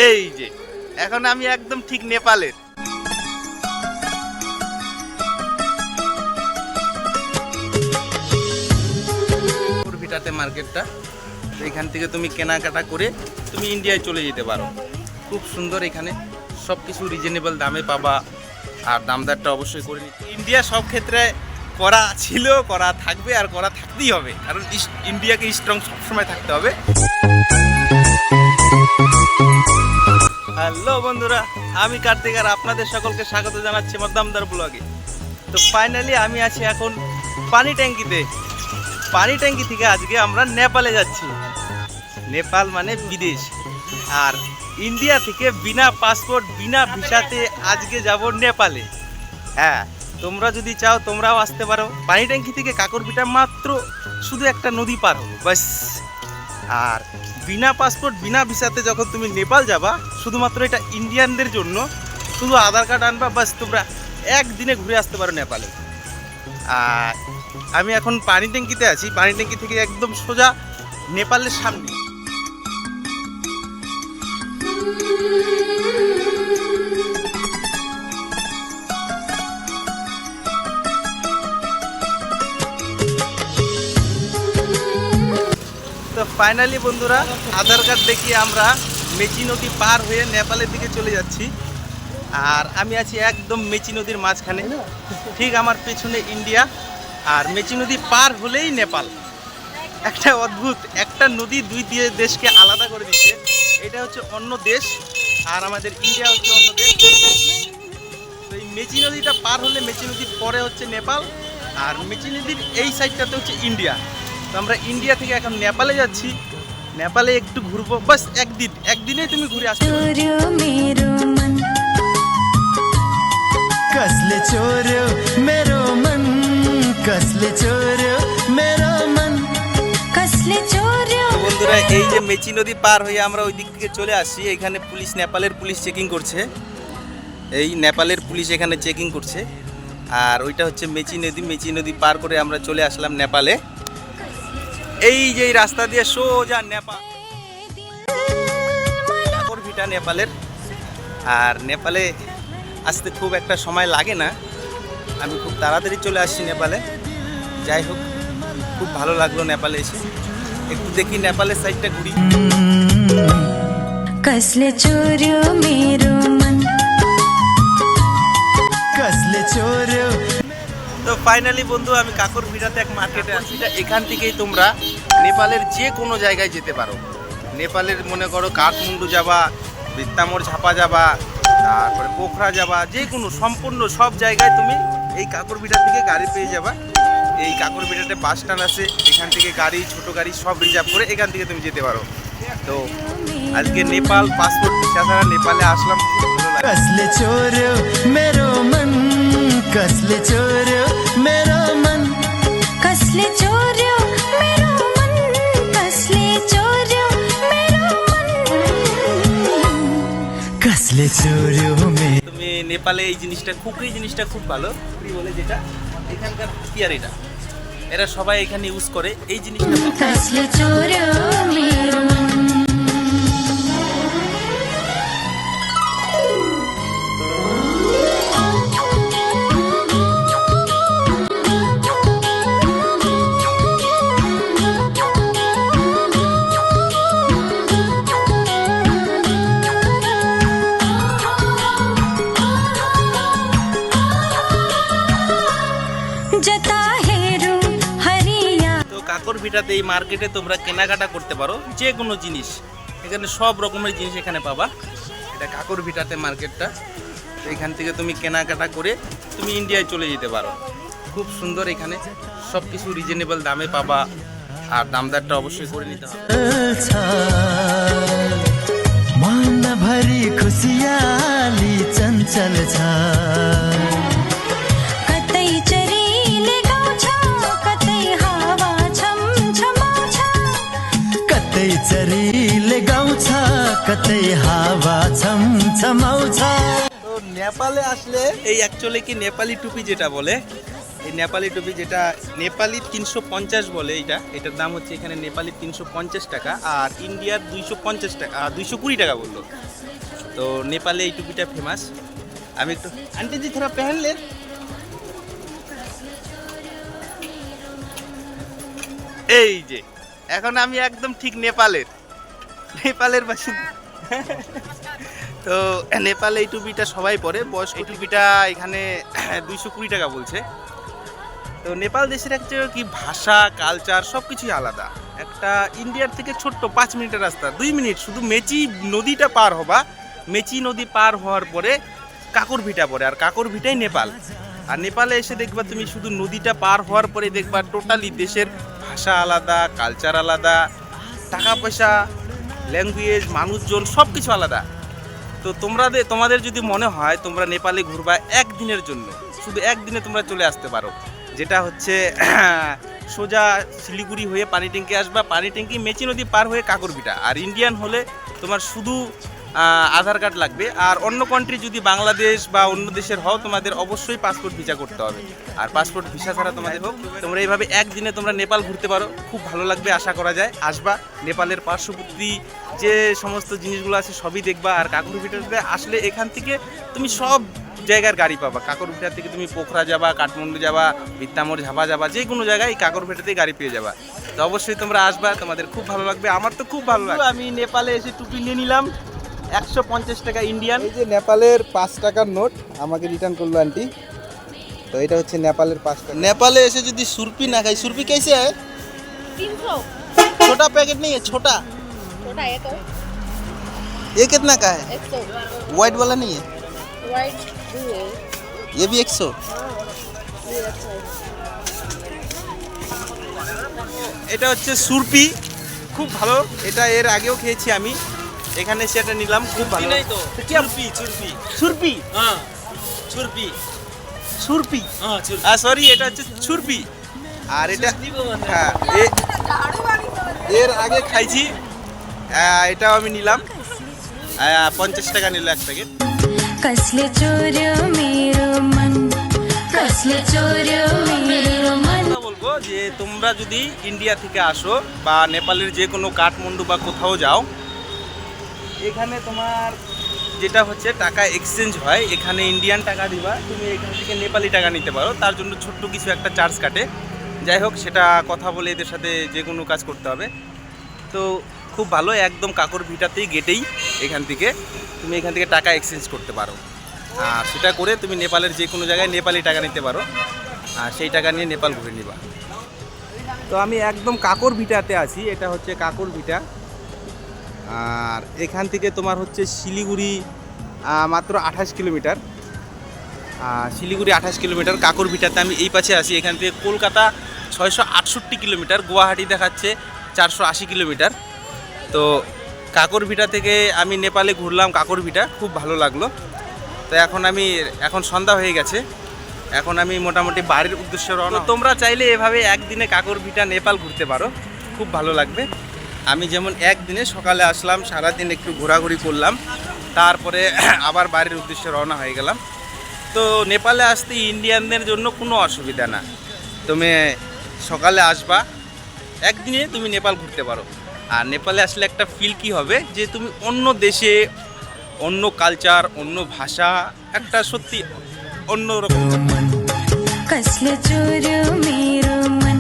এই যে এখন আমি একদম ঠিক নেপালের। ভিটাতে মার্কেটটা, এখান থেকে তুমি কেনাকাটা করে তুমি ইন্ডিয়ায় চলে যেতে পারো। খুব সুন্দর, এখানে সব কিছু রিজনেবল দামে পাবা। আর দামদারটা অবশ্যই করে নিতে। ইন্ডিয়া সব ক্ষেত্রে করা ছিল, করা থাকবে, আর করা থাকতেই হবে, কারণ ইন্ডিয়াকে স্ট্রং সবসময় থাকতে হবে। হ্যালো বন্ধুরা, আমি কার্তিক আর আপনাদের সকলকে স্বাগত জানাচ্ছি আমার দামদার ব্লগে। তো ফাইনালি আমি আছি এখন পানি ট্যাঙ্কিতে। পানি ট্যাঙ্কি থেকে আজকে আমরা নেপালে যাচ্ছি। নেপাল মানে বিদেশ। আর ইন্ডিয়া থেকে বিনা পাসপোর্ট বিনা ভিসাতে আজকে যাব নেপালে। হ্যাঁ, তোমরা যদি চাও তোমরাও আসতে পারো। পানি ট্যাঙ্কি থেকে কাকরভিটা মাত্র শুধু একটা নদী পার হবো বাস। আর বিনা পাসপোর্ট বিনা ভিসাতে যখন তুমি নেপাল যাবা, শুধুমাত্র এটা ইন্ডিয়ানদের জন্য। শুধু আধার কার্ড আনবা বাস, তোমরা একদিনে ঘুরে আসতে পারো নেপালে। আর আমি এখন পানি ট্যাঙ্কিতে আছি। পানি ট্যাঙ্কি থেকে একদম সোজা নেপালের সামনে। তো ফাইনালি বন্ধুরা, আধার কার্ড দেখিয়ে আমরা মেচি নদী পার হয়ে নেপালের দিকে চলে যাচ্ছি। আর আমি আছি একদম মেচি নদীর মাঝখানে, ঠিক আমার পেছনে ইন্ডিয়া। আর মেচি নদী পার হলেই নেপাল। একটা অদ্ভুত, একটা নদী দুই দেশকে আলাদা করে দিচ্ছে। এটা হচ্ছে অন্য দেশ আর আমাদের ইন্ডিয়া হচ্ছে অন্য দেশ। তো এই মেচি নদীটা পার হলে, মেচি নদীর পরে হচ্ছে নেপাল, আর মেচি নদীর এই সাইডটাতে হচ্ছে ইন্ডিয়া। তো আমরা ইন্ডিয়া থেকে এখন নেপালে যাচ্ছি। নেপালে একটু ঘুরবো বাস, একদিনেই তুমি ঘুরে আসতে कसले चोर्यो मेरो मन, कसले चोर्यो मेरो मन, कसले चोर्यो। বন্ধুরা, এই যে মেচি নদী পার হয়ে আমরা ওই দিক থেকে চলে আসছি। এখানে পুলিশ, নেপালের পুলিশ চেকিং করছে। এই নেপালের পুলিশ এখানে চেকিং করছে। আর ওইটা হচ্ছে মেচি নদী। মেচি নদী পার করে আমরা চলে আসলাম নেপালে। এই যে রাস্তা দিয়ে সোজা নেপাল, কাকরভিটা নেপালের। আর নেপালে আসতে খুব একটা সময় লাগে না, আমি খুব তাড়াতাড়ি চলে আসছি নেপালে। যাই হোক, খুব ভালো লাগলো নেপালে এসে। একটু দেখি নেপালের সাইডটা ঘুরি। कसले चोर्यो मेरो मन, कसले चोर्यो। তো ফাইনালি বন্ধু, আমি কাকরভিটাতে এক মার্কেটে আছি। এখান থেকেই তোমরা নেপালের যে কোনো জায়গায় যেতে পারো। নেপালের মনে করো কাঠমান্ডু যাবা, বিত্তামোড় ঝাপা যাবা, তারপরে পোখরা যাবা, যে কোনো সম্পূর্ণ সব জায়গায় তুমি এই কাকরভিটা থেকে গাড়ি পেয়ে যাবা। এই কাকরভিটাতে বাস স্ট্যান্ড আছে, এখান থেকে গাড়ি, ছোট গাড়ি সব রিজার্ভ করে এখান থেকে তুমি যেতে পারো। তো আজকে নেপাল পাসপোর্ট ভিসা ছাড়া নেপালে আসলাম, খুব ভালো লাগে। कसले चोर्यो मेरो मन, कसले चोर्यो मेरो मन, कसले चोर्यो मेरो मन, कसले चोर्यो मेरो मन, कसले चोर्यो मेरो। তুমি নেপালে এই জিনিসটা, খুকরি জিনিসটা খুব ভালো। খুকরি বলে যেটা, এখানকার হাতিয়ার এটা, এরা সবাই এখানে ইউজ করে এই জিনিসটা। कसले चोर्यो मेरो मन। তো কাকরভিটাতে এই মার্কেটে তোমরা কেনাকাটা করতে পারো যে কোনো জিনিস। এখানে সব রকমের জিনিস এখানে পাবা। এটা কাকরভিটাতে মার্কেটটা। তো এখান থেকে তুমি কেনাকাটা করে তুমি ইন্ডিয়ায় চলে যেতে পারো। খুব সুন্দর, এখানে সব কিছু রিজনেবল দামে পাবা। আর দামদারটা অবশ্যই করে নিতে হবে। मन भरी खुशियाली चञ्चल छ, कतै चरीले गाउँछ, कतै हावा छमछमाउँछ, कतै चरीले गाउँछ, कतै हावा छमछमाउँछ। তো নেপালে আসলে এই অ্যাকচুয়ালি কি নেপালি টুপি যেটা বলে, এই নেপালি টুপি, যেটা নেপালি 350 বলে, এটার দাম হচ্ছে এখানে নেপালি 350 টাকা, আর ইন্ডিয়ার 250 টাকা, 220 টাকা বললো। তো নেপালে এই টুপিটা ফেমাস। আমি একটু আন্টি জি থোড়া পেহেন লে। এই যে এখন আমি একদম ঠিক নেপালের বাসিন্দা। তো নেপালে এই টুপিটা সবাই পরে, বয়স্ক। এই টুপিটা এখানে 220 টাকা বলছে। তো নেপাল দেশের একটা কি ভাষা, কালচার সব কিছুই আলাদা। একটা ইন্ডিয়ার থেকে ছোট্ট 5 মিনিটের রাস্তা, 2 মিনিট শুধু মেচি নদীটা পার হবা। মেচি নদী পার হওয়ার পরে কাকরভিটা পড়ে, আর কাকরভিটাই নেপাল। আর নেপালে এসে দেখবা তুমি শুধু নদীটা পার হওয়ার পরে দেখবা টোটালি দেশের ভাষা আলাদা, কালচার আলাদা, টাকা পয়সা, ল্যাঙ্গুয়েজ, মানুষজন সব কিছু আলাদা। তো তোমাদের যদি মনে হয় তোমরা নেপালে ঘুরবা একদিনের জন্য, শুধু একদিনে তোমরা চলে আসতে পারো। যেটা হচ্ছে সোজা শিলিগুড়ি হয়ে পানি ট্যাঙ্কি আসবা, পানি ট্যাঙ্কি মেচি নদী পার হয়ে কাকরভিটা। আর ইন্ডিয়ান হলে তোমার শুধু আধার কার্ড লাগবে। আর অন্য কান্ট্রি যদি বাংলাদেশ বা অন্য দেশের হও, তোমাদের অবশ্যই পাসপোর্ট ভিসা করতে হবে। আর পাসপোর্ট ভিসা ছাড়া তোমাদের হোক, তোমরা এইভাবে একদিনে তোমরা নেপাল ঘুরতে পারো। খুব ভালো লাগবে, আশা করা যায়। আসবা, নেপালের পার্শ্ববর্তী যে সমস্ত জিনিসগুলো আছে সবই দেখবা। আর কাকরভিটাতে আসলে এখান থেকে তুমি সব জায়গার গাড়ি পাবা। কাকরভিটা থেকে তুমি পোখরা যাবা, কাঠমান্ডু যাবা, বিত্তামোর ঝাবা যাবা, যে কোনো জায়গায় এই কাকরভিটাতেই গাড়ি পেয়ে যাবা। তো অবশ্যই তোমরা আসবা, তোমাদের খুব ভালো লাগবে। আমার তো খুব ভালো লাগবে। আমি নেপালে এসে টুপি নিয়ে নিলাম 150 টাকা ইন্ডিয়ান। এই যে নেপালের 5 টাকার নোট আমাকে রিটার্ন করলো আন্টি। তো এটা হচ্ছে নেপালের 5 টাকা। নেপালে এসে যদি সুরপি না খাই, সুরপি कैसे है? 300। छोटा पैकेट नहीं है, छोटा। छोटा है तो ये कितना का है? 100। व्हाइट वाला नहीं है? वाइट भी है। ये भी 100। ये अच्छा है। এটা হচ্ছে সুরপি, খুব ভালো। এটা এর আগেও খেয়েছি আমি, এখানে সেটা নিলাম, খুব ভালো। नहीं तो चुरपी चुरपी সুরপি, हाँ चुरपी সুরপি, हाँ चुरपी সরি, এটা হচ্ছে ছুরপি। আর এটা चुरपी को बोलते हैं। হ্যাঁ, এর আগে খাইছি, এটাও আমি নিলাম। 50 টাকা নিল এক প্যাকেট। कसले चोर मेरो मन, कसले चोर मेरो मन। বলবো যে তোমরা যদি ইন্ডিয়া থেকে আসো বা নেপালের যে কোনো কাঠমান্ডু বা কোথাও যাও, এখানে তোমার যেটা হচ্ছে টাকা এক্সচেঞ্জ হয়, এখানে ইন্ডিয়ান টাকা দিবা, তুমি এখান থেকে নেপালি টাকা নিতে পারো। তার জন্য ছোট্ট কিছু একটা চার্জ কাটে। যাই হোক, সেটা কথা বলে এদের সাথে যে কোনো কাজ করতে হবে। তো খুব ভালো, একদম কাকরভিটাতেই গেটেই এখান থেকে তুমি এখান থেকে টাকা এক্সচেঞ্জ করতে পারো। আর সেটা করে তুমি নেপালের যে কোনো জায়গায় নেপালি টাকা নিতে পারো, আর সেই টাকা নিয়ে নেপাল ঘুরে নিবা। তো আমি একদম কাকরভিটাতে আছি, এটা হচ্ছে কাকরভিটা। আর এখান থেকে তোমার হচ্ছে শিলিগুড়ি মাত্র 28 কিলোমিটার। শিলিগুড়ি 28 কিলোমিটার। কাকরভিটাতে আমি এই পাশে আছি। এখান থেকে কলকাতা 668 কিলোমিটার, গুয়াহাটি দেখাচ্ছে 480 কিলোমিটার। তো কাকরভিটা থেকে আমি নেপালে ঘুরলাম, কাকরভিটা খুব ভালো লাগলো। তো এখন সন্ধ্যা হয়ে গেছে, এখন আমি মোটামুটি বাড়ির উদ্দেশ্যে রওনা। তোমরা চাইলে এভাবে একদিনে কাকরভিটা নেপাল ঘুরতে পারো, খুব ভালো লাগবে। আমি যেমন একদিনে সকালে আসলাম, সারাদিন একটু ঘোরাঘুরি করলাম, তারপরে আবার বাড়ির উদ্দেশ্যে রওনা হয়ে গেলাম। তো নেপালে আসতে ইন্ডিয়ানদের জন্য কোনো অসুবিধা না। তুমি সকালে আসবা, একদিনে তুমি নেপাল ঘুরতে পারো। আর নেপালে আসলে একটা ফিল কি হবে যে তুমি অন্য দেশে, অন্য কালচার, অন্য ভাষা, একটা সত্যি অন্যরকম। कसले चोर मेरो मन,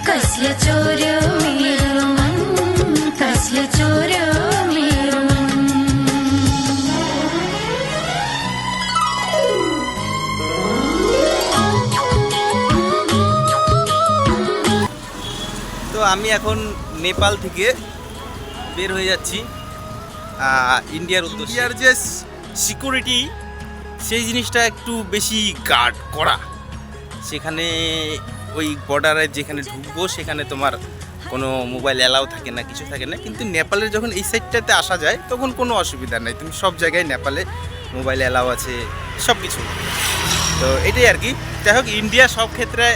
कसले चोर मेरो मन, कसले चोर मेरो मन। তো আমি এখন নেপাল থেকে বের হয়ে যাচ্ছি ইন্ডিয়ার উদ্দেশ্যে। ইন্ডিয়ার যে সিকিউরিটি, সেই জিনিসটা একটু বেশি গার্ড করা। সেখানে ওই বর্ডারে যেখানে ঢুকবো সেখানে তোমার কোনো মোবাইল অ্যালাউ থাকে না, কিছু থাকে না। কিন্তু নেপালের যখন এই সাইডটাতে আসা যায় তখন কোনো অসুবিধা নেই, তুমি সব জায়গায় নেপালে মোবাইল অ্যালাউ আছে, সব কিছু। তো এটাই আর কি। যাই হোক, ইন্ডিয়া সব ক্ষেত্রে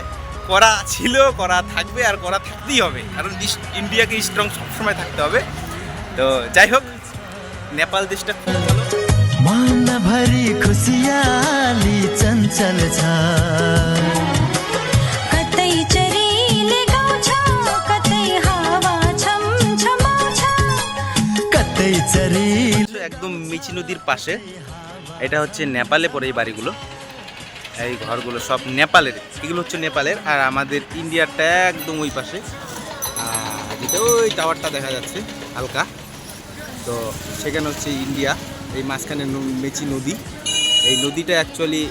করা ছিল, করা থাকবে, আর করা থাকতেই হবে, কারণ ইন্ডিয়াকে স্ট্রং সবসময় থাকতে হবে। তো যাই হোক, নেপাল দেশটা খুব ভালো। मन भरी खुशियाली चञ्चल छ, একদম মিচি নদীর পাশে। এটা হচ্ছে নেপালে পড়ে এই বাড়িগুলো, এই ঘরগুলো সব নেপালের। এগুলো হচ্ছে নেপালের, আর আমাদের ইন্ডিয়ারটা একদম ওই পাশে, যেটা ওই টাওয়ারটা দেখা যাচ্ছে হালকা। তো সেখানে হচ্ছে ইন্ডিয়া। এই মাঝখানে মেচি নদী। এই নদীটা অ্যাকচুয়ালি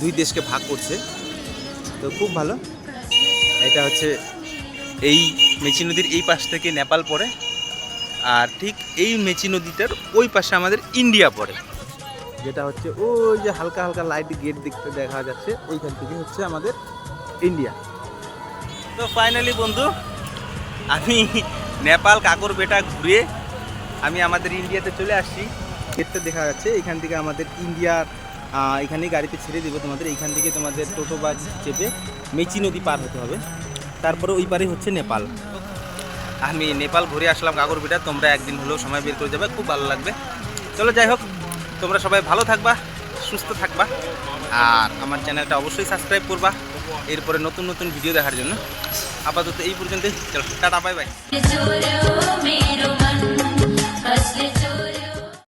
দুই দেশকে ভাগ করছে, তো খুব ভালো। এটা হচ্ছে এই মেচি নদীর এই পাশ থেকে নেপাল পড়ে, আর ঠিক এই মেচি নদীটার ওই পাশে আমাদের ইন্ডিয়া পড়ে, যেটা হচ্ছে ওই যে হালকা হালকা লাইট গেট দেখতে দেখা যাচ্ছে, ওইখান থেকে হচ্ছে আমাদের ইন্ডিয়া। তো ফাইনালি বন্ধু, আমি নেপাল কাকর বেটা ঘুরে আমি আমাদের ইন্ডিয়াতে চলে আসছি। গেটটা দেখা যাচ্ছে, এখান থেকে আমাদের ইন্ডিয়ার এখানেই গাড়িতে ছেড়ে দেবো তোমাদের। এইখান থেকে তোমাদের টোটো বাস চেপে মেচি নদী পার হতে হবে, তারপরে ওই পারে হচ্ছে নেপাল। আমি নেপাল ঘুরে আসলাম কাকর বেটা, তোমরা একদিন হলেও সময় বের করে যাবে, খুব ভালো লাগবে। চলো যাই হোক, তোমরা সবাই ভালো থাকবা, সুস্থ থাকবা, আর আমার চ্যানেলটা অবশ্যই সাবস্ক্রাইব করবা এরপরে নতুন নতুন ভিডিও দেখার জন্য। আপাতত এই পর্যন্তই, চলো টাটা, বাই বাই।